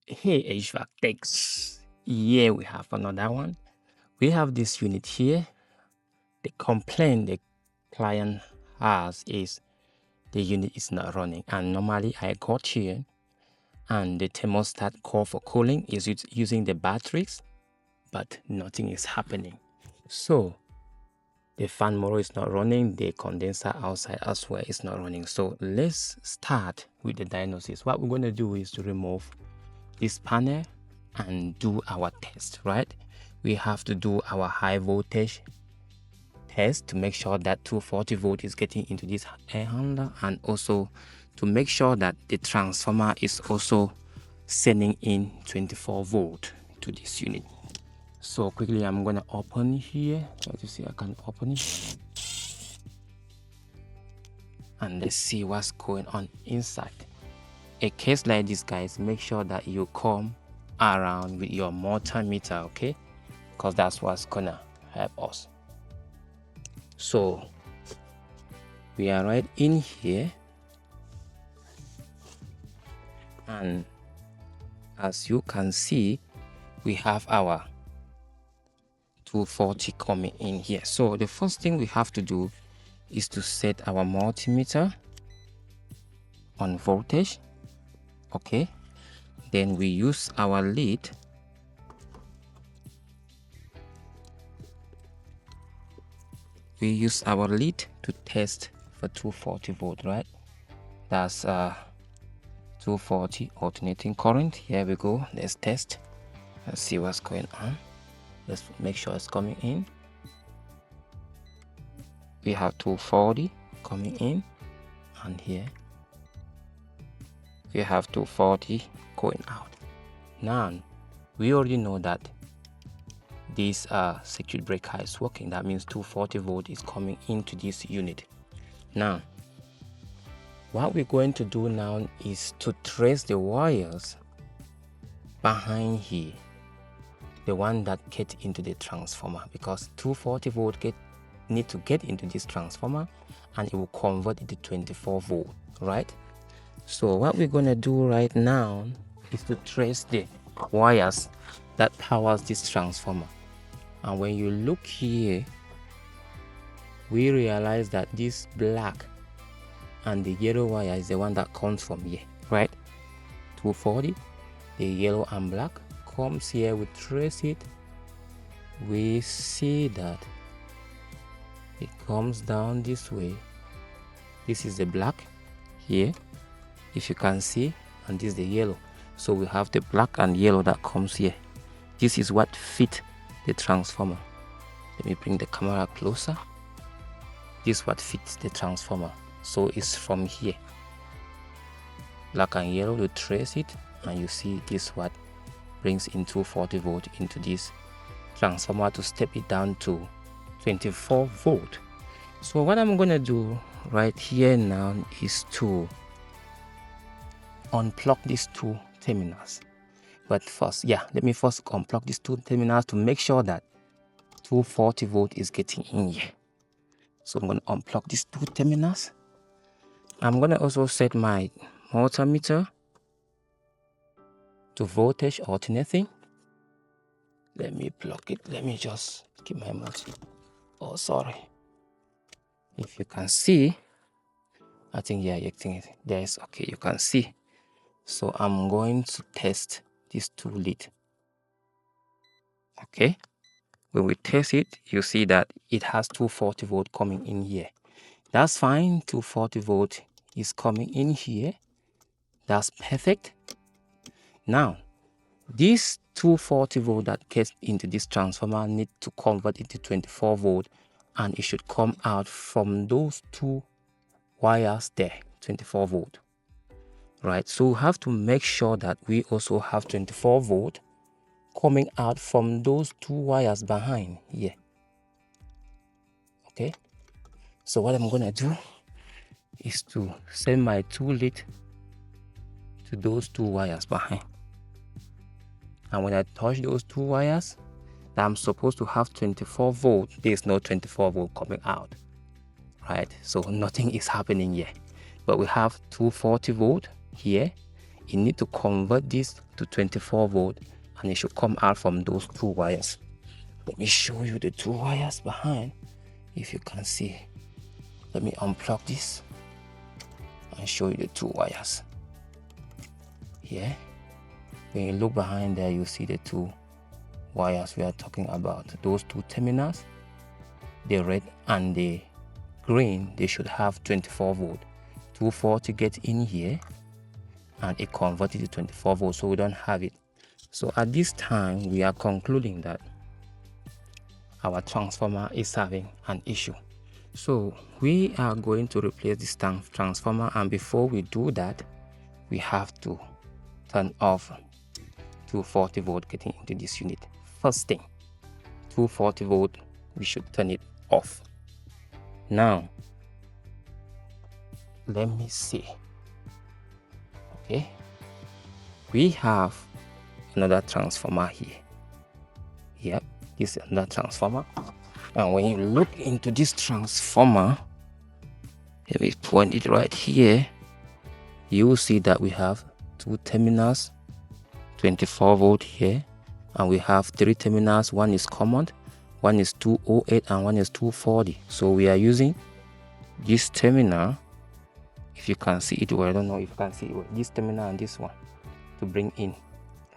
Hey HVAC techs, here we have another one. We have this unit here. The complaint the client has is the unit is not running, and normally I got here and the thermostat core for cooling is using the batteries, but nothing is happening. So the fan motor is not running, the condenser outside as well is not running. So let's start with the diagnosis. What we're going to do is to remove this panel and do our test, right? We have to do our high voltage test to make sure that 240 volt is getting into this air handler, and also to make sure that the transformer is also sending in 24 volt to this unit. So quickly I'm gonna open here. Try to see I can open it, and let's see what's going on inside. A case like this, guys, make sure that you come around with your multimeter, okay, because that's what's gonna help us. So we are right in here, and as you can see, we have our 240 coming in here. So the first thing we have to do is to set our multimeter on voltage, okay. Then we use our lead to test for 240 volt, right? That's 240 alternating current. Here we go. Let's test. Let's see what's going on. Let's make sure it's coming in. We have 240 coming in, and here we have 240 going out. Now we already know that this circuit breaker is working. That means 240 volt is coming into this unit. Now what we're going to do now is to trace the wires behind here, the one that get into the transformer, because 240 volt need to get into this transformer and it will convert it to 24 volt, right? So what we're going to do right now is to trace the wires that powers this transformer. And when you look here, we realize that this black and the yellow wire is the one that comes from here, right? 240, the yellow and black comes here. We trace it, we see that it comes down this way. This is the black here, if you can see, and this is the yellow. So we have the black and yellow that comes here. This is what fit the transformer. Let me bring the camera closer. This is what fits the transformer. So it's from here, black and yellow. You trace it and you see this what brings in 240 volt into this transformer to step it down to 24 volt. So what I'm gonna do right here now is to unplug these two terminals. But first, let me first unplug these two terminals to make sure that 240 volt is getting in here. So I'm going to unplug these two terminals. I'm going to also set my multimeter to voltage alternating. Let me plug it. Let me just keep my multi. Oh, sorry. If you can see, I think, you think there is okay. You can see. So I'm going to test these two leads. Okay. When we test it, you see that it has 240 volt coming in here. That's fine. 240 volt is coming in here. That's perfect. Now, this 240 volt that gets into this transformer need to convert it to 24 volt, and it should come out from those two wires there, 24 volt. Right, so we have to make sure that we also have 24 volt coming out from those two wires behind here. Okay, so what I'm gonna do is to send my 2 lead to those two wires behind, and when I touch those two wires that I'm supposed to have 24 volt, there's no 24 volt coming out, right? So nothing is happening here, but we have 240 volt here. you need to convert this to 24 volt, and it should come out from those 2 wires. Let me show you the 2 wires behind, if you can see. Let me unplug this and show you the 2 wires. Here, when you look behind there, you see the 2 wires we are talking about. Those 2 terminals, the red and the green, they should have 24 volt. 240 get in here and it converted to 24 volts, so we don't have it. So at this time, we are concluding that our transformer is having an issue. So we are going to replace this transformer, and before we do that, we have to turn off 240 volt getting into this unit. First thing, 240 volt, we should turn it off. Now, let me see. Okay, we have another transformer here. Yep, this is another transformer. And when you look into this transformer, let me point it right here, you will see that we have 2 terminals, 24 volt here, and we have 3 terminals. One is common, one is 208, and one is 240. So we are using this terminal, if you can see it well, I don't know if you can see it well, this terminal and this one to bring in,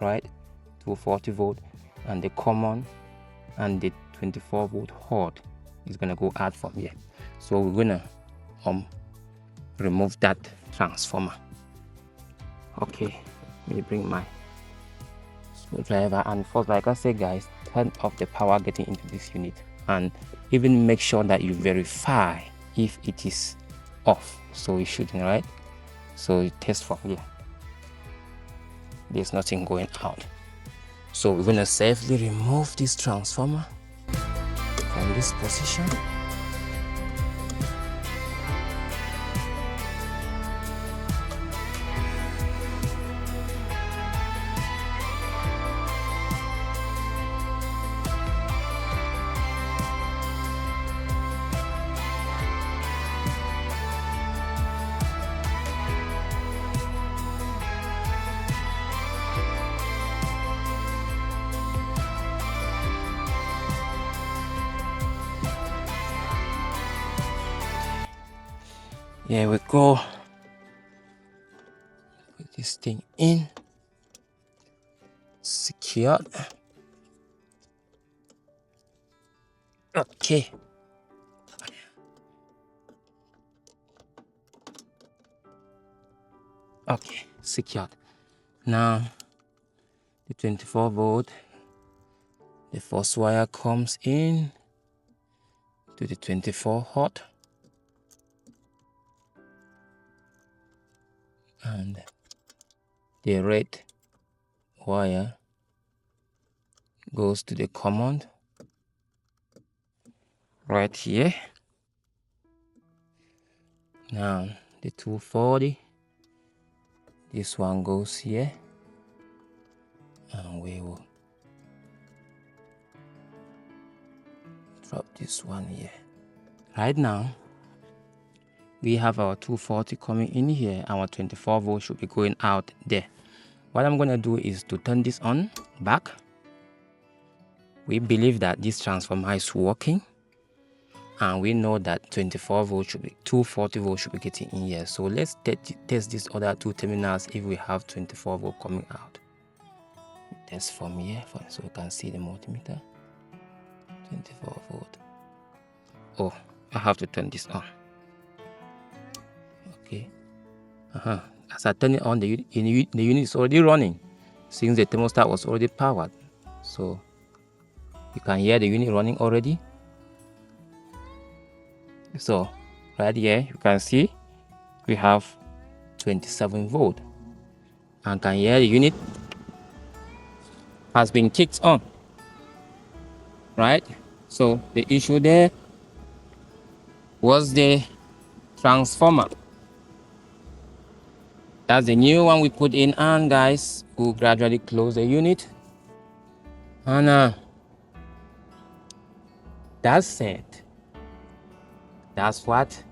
right, 240 volt, and the common and the 24 volt hot is gonna go out from here. So we're gonna remove that transformer. Okay, let me bring my screwdriver, and first, like I said guys, turn off the power getting into this unit, and even make sure that you verify if it is off. So it shouldn't, right? So you test from here, there's nothing going out. So we're gonna safely remove this transformer from this position. Here we go. Put this thing in. Secured. Okay. Okay, secured. Now the 24 volt, the first wire comes in to the 24 hot, and the red wire goes to the command right here. Now the 240, this one goes here, and we will drop this one here. Right now we have our 240 coming in here. Our 24 volt should be going out there. What I'm going to do is to turn this on back. We believe that this transformer is working, and we know that 24 volt should be 240 volt should be getting in here. So let's test these other 2 terminals if we have 24 volt coming out. Test from here so you can see the multimeter. 24 volt. Oh, I have to turn this on. Okay. As I turn it on, the unit is already running, since the thermostat was already powered. So you can hear the unit running already. So right here you can see we have 27 volt, and can hear the unit has been kicked on, right? So the issue there was the transformer. That's the new one we put in, and guys, we'll gradually close the unit. And that's it. That's what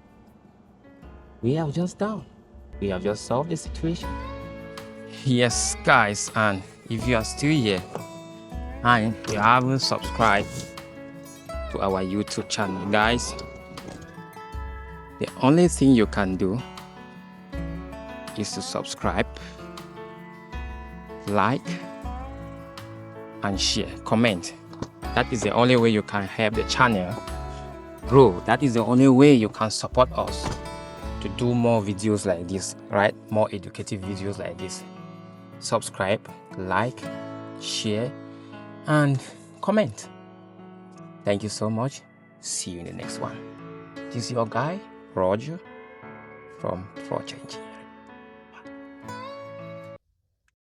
we have just done. We have just solved the situation. Yes, guys, and if you are still here and you haven't subscribed to our YouTube channel, guys, the only thing you can do is to subscribe, like, and share, comment. That is the only way you can help the channel grow. That is the only way you can support us to do more videos like this, right? More educative videos like this. Subscribe, like, share, and comment. Thank you so much. See you in the next one. This is your guy, Roger, from For Change.